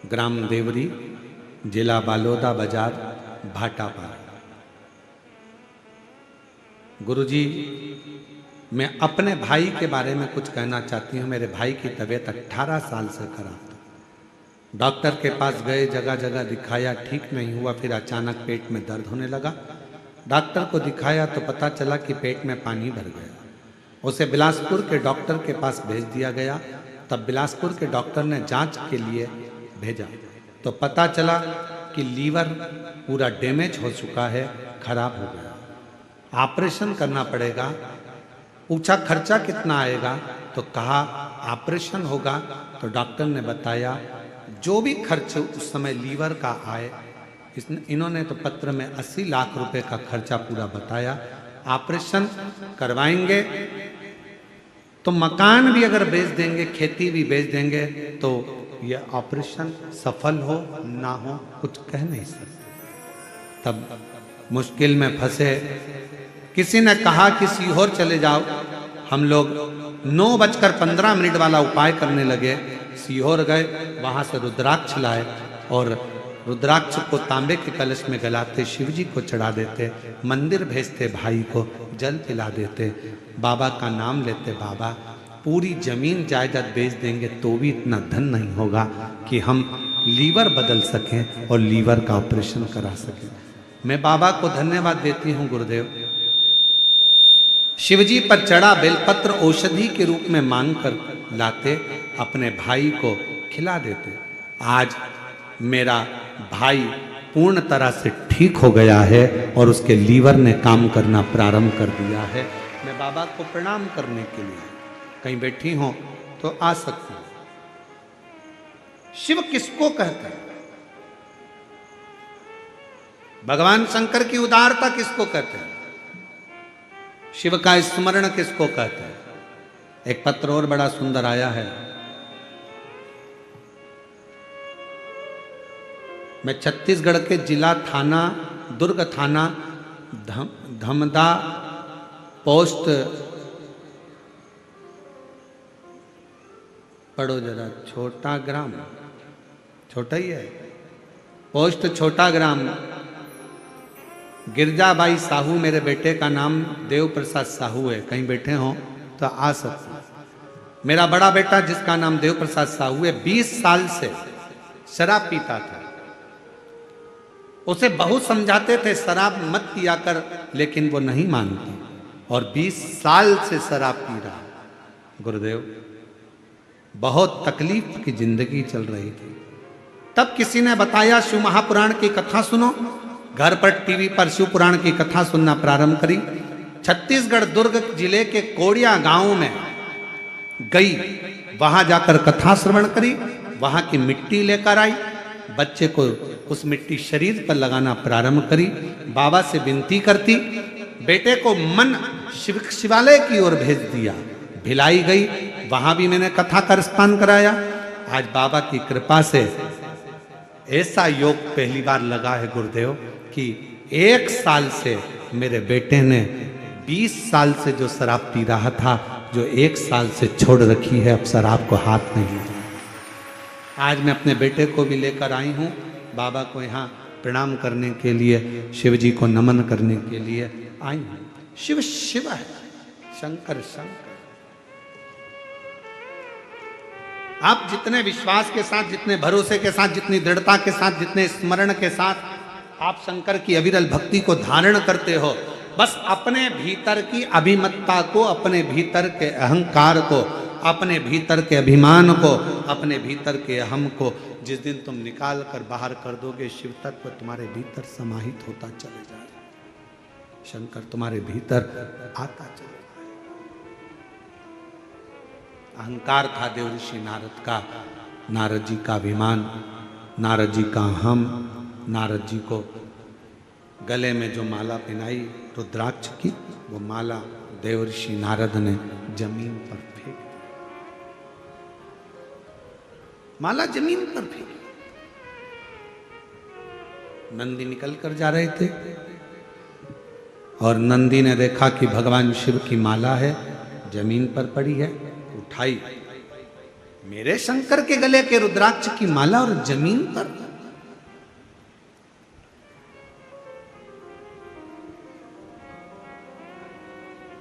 ग्राम देवरी, जिला बालोदा बाजार, भाटापारा। गुरुजी, मैं अपने भाई के बारे में कुछ कहना चाहती हूँ। मेरे भाई की तबीयत 18 साल से खराब था। डॉक्टर के पास गए, जगह जगह दिखाया, ठीक नहीं हुआ। फिर अचानक पेट में दर्द होने लगा। डॉक्टर को दिखाया तो पता चला कि पेट में पानी भर गया। उसे बिलासपुर के डॉक्टर के पास भेज दिया गया। तब बिलासपुर के डॉक्टर ने जांच के लिए भेजा तो पता चला कि लीवर पूरा डैमेज हो चुका है, खराब हो गया, ऑपरेशन करना पड़ेगा। पूछा खर्चा कितना आएगा, तो कहा ऑपरेशन होगा तो डॉक्टर ने बताया जो भी खर्च उस समय लीवर का आए, इन्होंने तो पत्र में 80 लाख रुपए का खर्चा पूरा बताया। ऑपरेशन करवाएंगे तो मकान भी अगर बेच देंगे, खेती भी बेच देंगे, तो यह ऑपरेशन सफल हो ना हो कुछ कह नहीं सकते। तब मुश्किल में फंसे। किसी ने कहा कि सीहोर चले जाओ। हम लोग 9:15 वाला उपाय करने लगे। सीहोर गए, वहां से रुद्राक्ष लाए और रुद्राक्ष को तांबे के कलश में गलाते, शिव जी को चढ़ा देते, मंदिर भेजते, भाई को जल पिला देते, बाबा का नाम लेते। बाबा पूरी जमीन जायदाद बेच देंगे तो भी इतना धन नहीं होगा कि हम लीवर बदल सकें और लीवर का ऑपरेशन करा सकें। मैं बाबा को धन्यवाद देती हूँ गुरुदेव। शिवजी पर चढ़ा बेलपत्र औषधि के रूप में मांग कर लाते, अपने भाई को खिला देते। आज मेरा भाई पूर्ण तरह से ठीक हो गया है और उसके लीवर ने काम करना प्रारंभ कर दिया है। मैं बाबा को प्रणाम करने के लिए कहीं बैठी हो तो आ सकती हूं। शिव किसको कहते हैं? भगवान शंकर की उदारता किसको कहते हैं? शिव का स्मरण किसको कहते हैं? एक पत्र और बड़ा सुंदर आया है। मैं छत्तीसगढ़ के जिला थाना, दुर्ग थाना, धमदा पोस्ट, पढ़ो जरा, छोटा ग्राम, छोटा ही है, पोस्ट छोटा ग्राम, गिरजाबाई साहू, मेरे बेटे का नाम देव प्रसाद साहू है। कहीं बैठे हो तो आ सकते हैं। मेरा बड़ा बेटा जिसका नाम देव प्रसाद साहू है, 20 साल से शराब पीता था। उसे बहुत समझाते थे शराब मत पिया कर, लेकिन वो नहीं मानती और 20 साल से शराब पी रहा। गुरुदेव, बहुत तकलीफ की जिंदगी चल रही थी। तब किसी ने बताया शिव महापुराण की कथा सुनो। घर पर टीवी पर शिव पुराण की कथा सुनना प्रारंभ करी। छत्तीसगढ़ दुर्ग जिले के कोड़िया गांव में गई, वहां जाकर कथा श्रवण करी, वहां की मिट्टी लेकर आई, बच्चे को उस मिट्टी शरीर पर लगाना प्रारंभ करी। बाबा से विनती करती, बेटे को मन शिवालय की ओर भेज दिया। भिलाई गई, वहां भी मैंने कथा का रसपान कराया। आज बाबा की कृपा से ऐसा योग पहली बार लगा है गुरुदेव कि 1 साल से मेरे बेटे ने 20 साल से जो शराब पी रहा था, जो 1 साल से छोड़ रखी है, अब शराब को हाथ नहीं लगाया। आज मैं अपने बेटे को भी लेकर आई हूँ बाबा को यहाँ प्रणाम करने के लिए, शिव जी को नमन करने के लिए आई हूँ। शिव शिव है, शंकर शंकर। आप जितने विश्वास के साथ, जितने भरोसे के साथ, जितनी दृढ़ता के साथ, जितने स्मरण के साथ आप शंकर की अविरल भक्ति को धारण करते हो, बस अपने भीतर की अभिमत्ता को, अपने भीतर के अहंकार को, अपने भीतर के अभिमान को, अपने भीतर के अहम को जिस दिन तुम निकाल कर बाहर कर दोगे, शिव तत्व तुम्हारे भीतर समाहित होता चले जाएगा, शंकर तुम्हारे भीतर आता चले जाएगा। अहंकार था देवऋषि नारद का, नारद जी का अभिमान, नारद जी का हम, नारद जी को गले में जो माला पहनाई रुद्राक्ष की, वो माला देवऋषि नारद ने जमीन पर फेंक दी, माला जमीन पर फेंक दी। नंदी निकल कर जा रहे थे और नंदी ने देखा कि भगवान शिव की माला है जमीन पर पड़ी है, उठाई, मेरे शंकर के गले के रुद्राक्ष की माला और जमीन पर।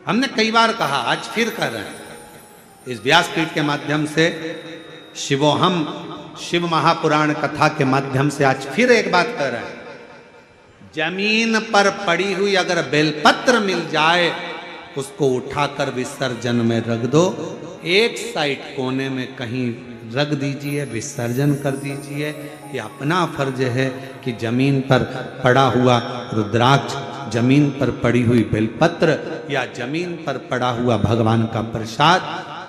हमने कई बार कहा, आज फिर कर रहे हैं, इस व्यासपीठ के माध्यम से शिवोहम, शिव महापुराण कथा के माध्यम से आज फिर एक बात कर रहे हैं, जमीन पर पड़ी हुई अगर बेलपत्र मिल जाए उसको उठाकर विसर्जन में रख दो, एक साइड कोने में कहीं रख दीजिए, विसर्जन कर दीजिए। ये अपना फर्ज है कि जमीन पर पड़ा हुआ रुद्राक्ष, जमीन पर पड़ी हुई बेलपत्र या जमीन पर पड़ा हुआ भगवान का प्रसाद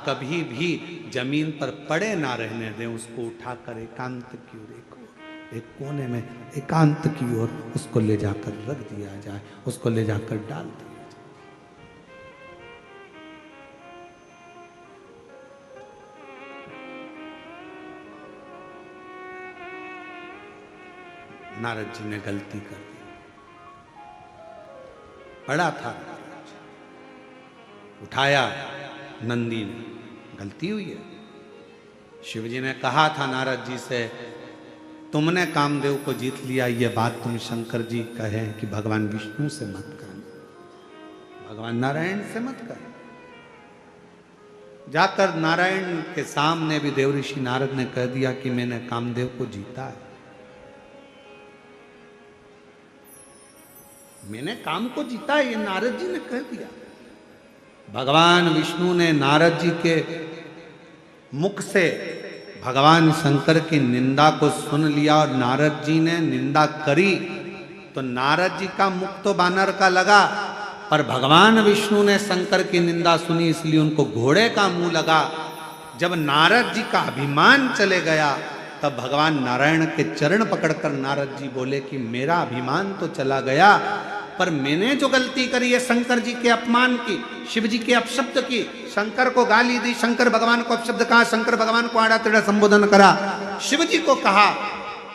कभी भी जमीन पर पड़े ना रहने दें, उसको उठाकर एकांत की ओर, एक कोने में एकांत की ओर उसको ले जाकर रख दिया जाए, उसको ले जाकर डाल दिया जाए। नारद जी ने गलती कर दी, पड़ा था, उठाया नंदी ने, गलती हुई है। शिव जी ने कहा था नारद जी से, तुमने कामदेव को जीत लिया, ये बात तुम शंकर जी कहे कि भगवान विष्णु से मत कर, भगवान नारायण से मत कर। जाकर नारायण के सामने भी देवऋषि नारद ने कह दिया कि मैंने कामदेव को जीता है, मैंने काम को जीता है, ये नारद जी ने कह दिया। भगवान विष्णु ने नारद जी के मुख से भगवान शंकर की निंदा को सुन लिया और नारद जी ने निंदा करी, तो नारद जी का मुख तो बानर का लगा, पर भगवान विष्णु ने शंकर की निंदा सुनी इसलिए उनको घोड़े का मुंह लगा। जब नारद जी का अभिमान चले गया तब भगवान नारायण के चरण पकड़कर नारद जी बोले कि मेरा अभिमान तो चला गया, पर मैंने जो गलती करी है शंकर जी के अपमान की, शिव जी के अपशब्द की, शंकर को गाली दी, शंकर भगवान को अपशब्द कहा, शंकर भगवान को आड़ा टेढ़ा संबोधन करा, शिव जी को कहा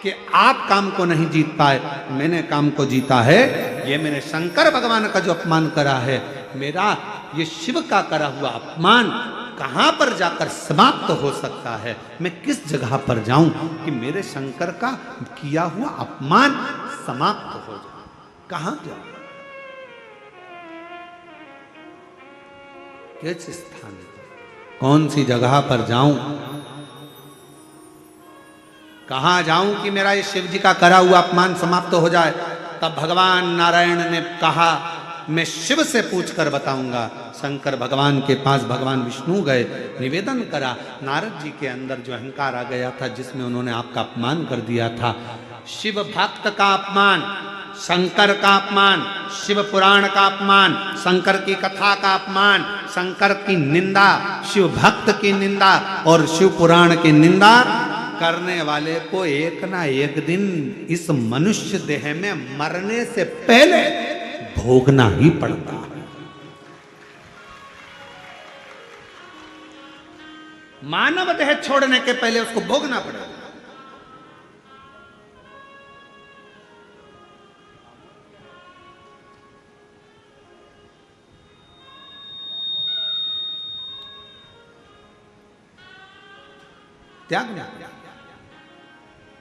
कि आप काम को नहीं जीत पाए, मैंने काम को जीता है, ये मैंने शंकर भगवान का जो अपमान करा है, मेरा ये शिव का करा हुआ अपमान कहां पर जाकर समाप्त हो सकता है, मैं किस जगह पर जाऊं कि मेरे शंकर का किया हुआ अपमान समाप्त हो जाए, कहां जाऊं, किस स्थान, कौन सी जगह पर जाऊं, कहां जाऊं कि मेरा ये शिव जी का करा हुआ अपमान समाप्त हो जाए। तब भगवान नारायण ने कहा मैं शिव से पूछ कर बताऊंगा। शंकर भगवान के पास भगवान विष्णु गए, निवेदन करा, नारद जी के अंदर जो अहंकार आ गया था जिसमें उन्होंने आपका अपमान कर दिया था, शिव भक्त का अपमान, शंकर का अपमान, शिव पुराण का अपमान, शंकर की कथा का अपमान, शंकर की निंदा, शिव भक्त की निंदा और शिव पुराण की निंदा करने वाले को एक ना एक दिन इस मनुष्य देह में मरने से पहले भोगना ही पड़ता है। मानव देह छोड़ने के पहले उसको भोगना पड़ेगा। त्यागना।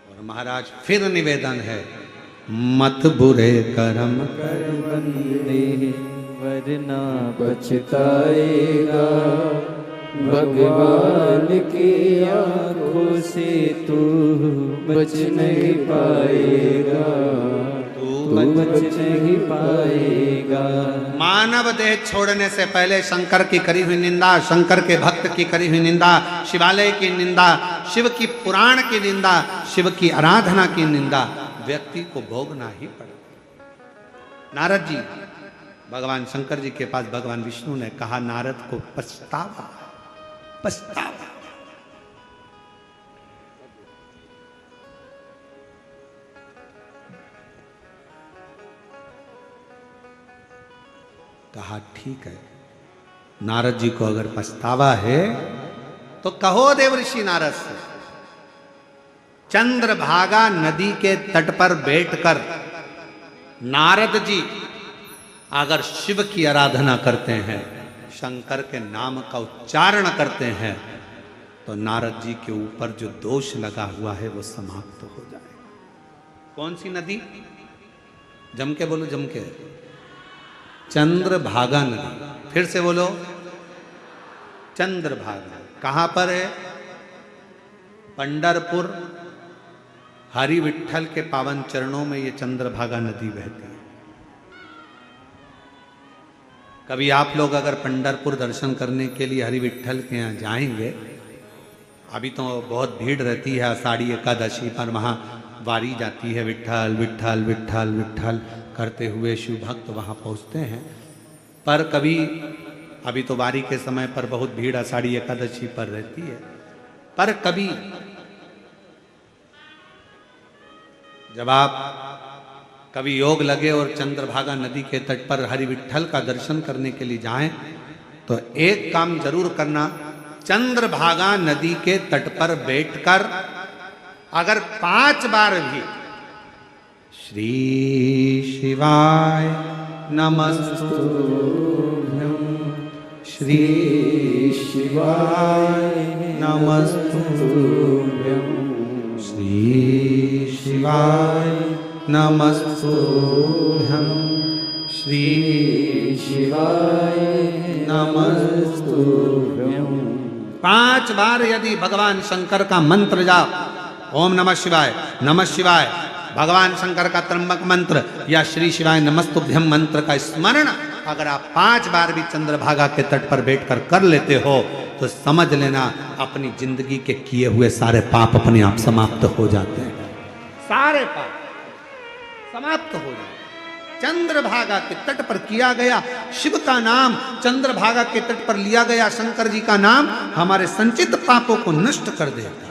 और महाराज फिर निवेदन है, मत बुरे कर्म कर बंदे वरना पछताएगा, भगवान की आंखों से तू बच नहीं पाएगा, तू बच नहीं पाएगा। मानव देह छोड़ने से पहले शंकर की करी हुई निंदा, शंकर के भक्त की करी हुई निंदा, शिवालय की निंदा, शिव की पुराण की निंदा, शिव की आराधना की निंदा व्यक्ति को भोगना ही पड़ेगा। नारद जी भगवान शंकर जी के पास भगवान विष्णु ने कहा, नारद को पछतावा पछतावा। कहा ठीक है, नारद जी को अगर पछतावा है तो कहो देवऋषि नारद से। चंद्रभागा नदी के तट पर बैठकर नारद जी अगर शिव की आराधना करते हैं, शंकर के नाम का उच्चारण करते हैं, तो नारद जी के ऊपर जो दोष लगा हुआ है वो समाप्त हो जाएगा। कौन सी नदी? जम के बोलो, जम के। चंद्रभागा नदी। फिर से बोलो, चंद्रभागा। कहां पर है? पंढरपुर हरि विठ्ठल के पावन चरणों में ये चंद्रभागा नदी बहती है। कभी आप लोग अगर पंढरपुर दर्शन करने के लिए हरि विठ्ठल के यहाँ जाएंगे, अभी तो बहुत भीड़ रहती है, आषाढ़ी एकादशी पर वहाँ वारी जाती है, विठ्ठल विठ्ठल विठ्ठल विठ्ठल करते हुए शिव भक्त वहाँ पहुँचते हैं। पर कभी, अभी तो वारी के समय पर बहुत भीड़ आषाढ़ी एकादशी पर रहती है, पर कभी जब आप कभी योग लगे और चंद्रभागा नदी के तट पर हरि विठ्ठल का दर्शन करने के लिए जाएं, तो एक काम जरूर करना, चंद्रभागा नदी के तट पर बैठकर अगर 5 बार भी श्री शिवाय नमस्तुभ्यं, श्री शिवाय नमस्तुभ्यं, श्री शिवाय नमस्तुभ्यं, श्री शिवाय नमस्तुभ्यं 5 बार यदि भगवान शंकर का मंत्र जाप, ओम नमः शिवाय, नमः शिवाय, भगवान शंकर का त्र्यंबक मंत्र या श्री शिवाय नमस्तुभ्यं मंत्र का स्मरण अगर आप 5 बार भी चंद्रभागा के तट पर बैठकर कर लेते हो, तो समझ लेना अपनी जिंदगी के किए हुए सारे पाप अपने आप समाप्त हो जाते हैं। सारे पाप समाप्त हो जाए। चंद्रभागा के तट पर किया गया शिव का नाम, चंद्रभागा के तट पर लिया गया शंकर जी का नाम हमारे संचित पापों को नष्ट कर देता है।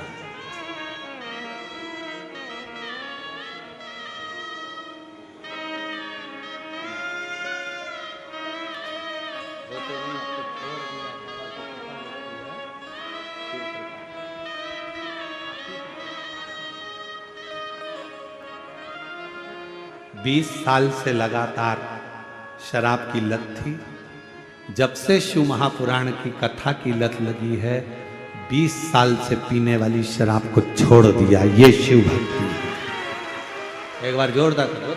बीस साल से लगातार शराब की लत थी। जब से शिव महापुराण की कथा की लत लगी है, 20 साल से पीने वाली शराब को छोड़ दिया। ये शिव भक्ति है। एक बार जोरदार करो।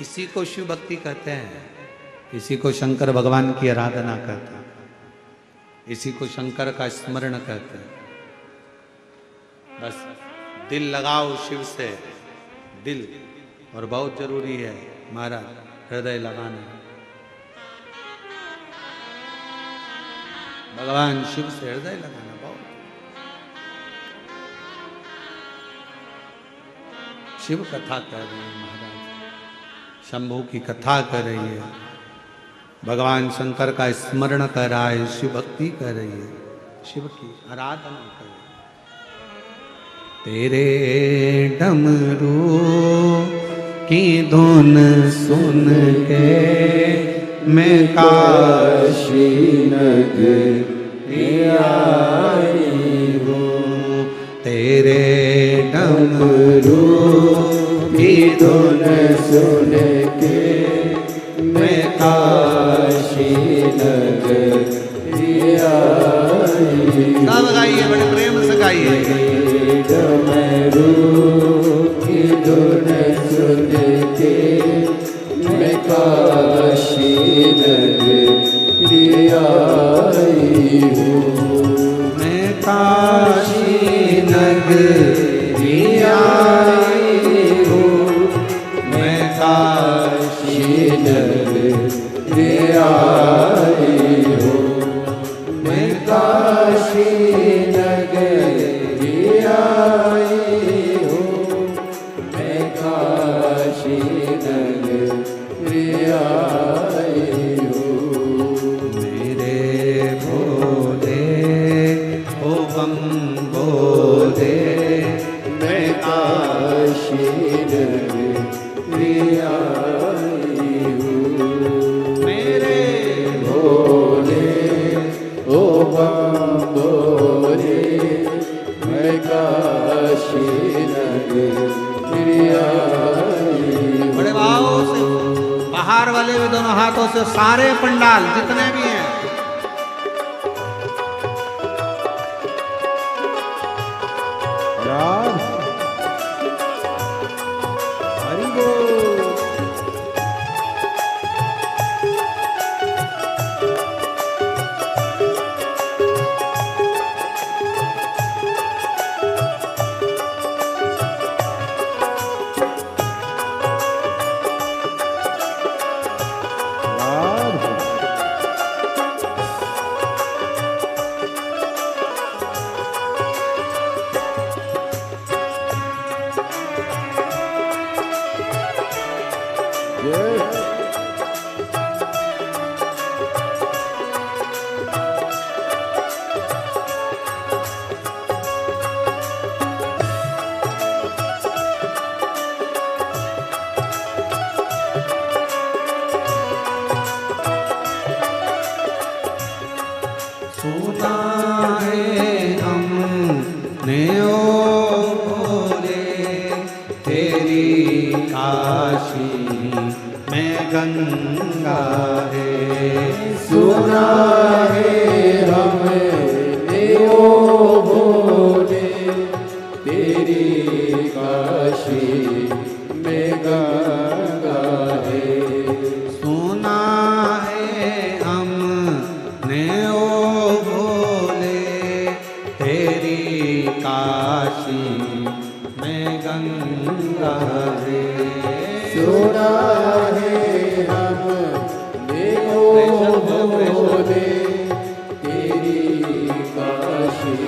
इसी को शिव भक्ति कहते हैं, इसी को शंकर भगवान की आराधना कहते हैं, इसी को शंकर का स्मरण कहते हैं। बस दिल लगाओ शिव से, दिल, और बहुत जरूरी है महाराज हृदय लगाना। भगवान शिव से हृदय लगाना बहुत। शिव कथा कर रही है महाराज, शंभू की कथा कर रही है, भगवान शंकर का स्मरण कर रहा है, शिव भक्ति कर रही है, शिव की आराधना कर रही है। तेरे डमरू की धुन सुन के मैं काशी नगरी आई हूँ, तेरे डमरू की धुन सुन के मैं काशी नगरी आई। सब गाइए, बड़े प्रेम से गाइए। डमरू की धुन मैं काशी नगरी आई हूँ। मेरे भोले ओ बम भोले मैं काशी नगरी आई हूँ। बड़े भाव से बाहर वाले भी दोनों हाथों से सारे पंडाल जितने भी हैं राम हरि बोल। सुना है हमने ओ भोले तेरी काशी में गंगा है। सुना है हमने ओ भोले तेरी काशी में गंगा है। सुना है हमने ओ भोले तेरी काशी में गंगा है। सुना है हमने ओ भोले तेरी काशी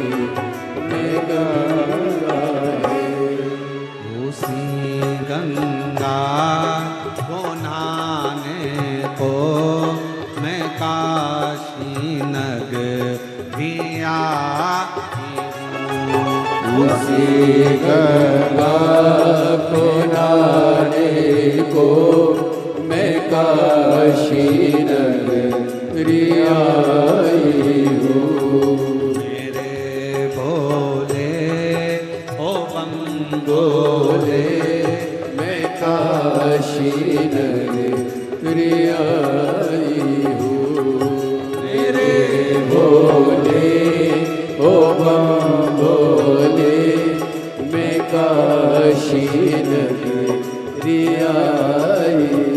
में गंगा है। उसी गंगा को नहाने को मैं काशी नगरी आई हूँ। उसी गंगा को नहाने को मैं काशी नगरी आई हूँ। मेरे भोले ओ बम भोले मैं काशी नगरी आई हूँ। मेरे भोले ओ बम भोले मैं काशी नगरी आई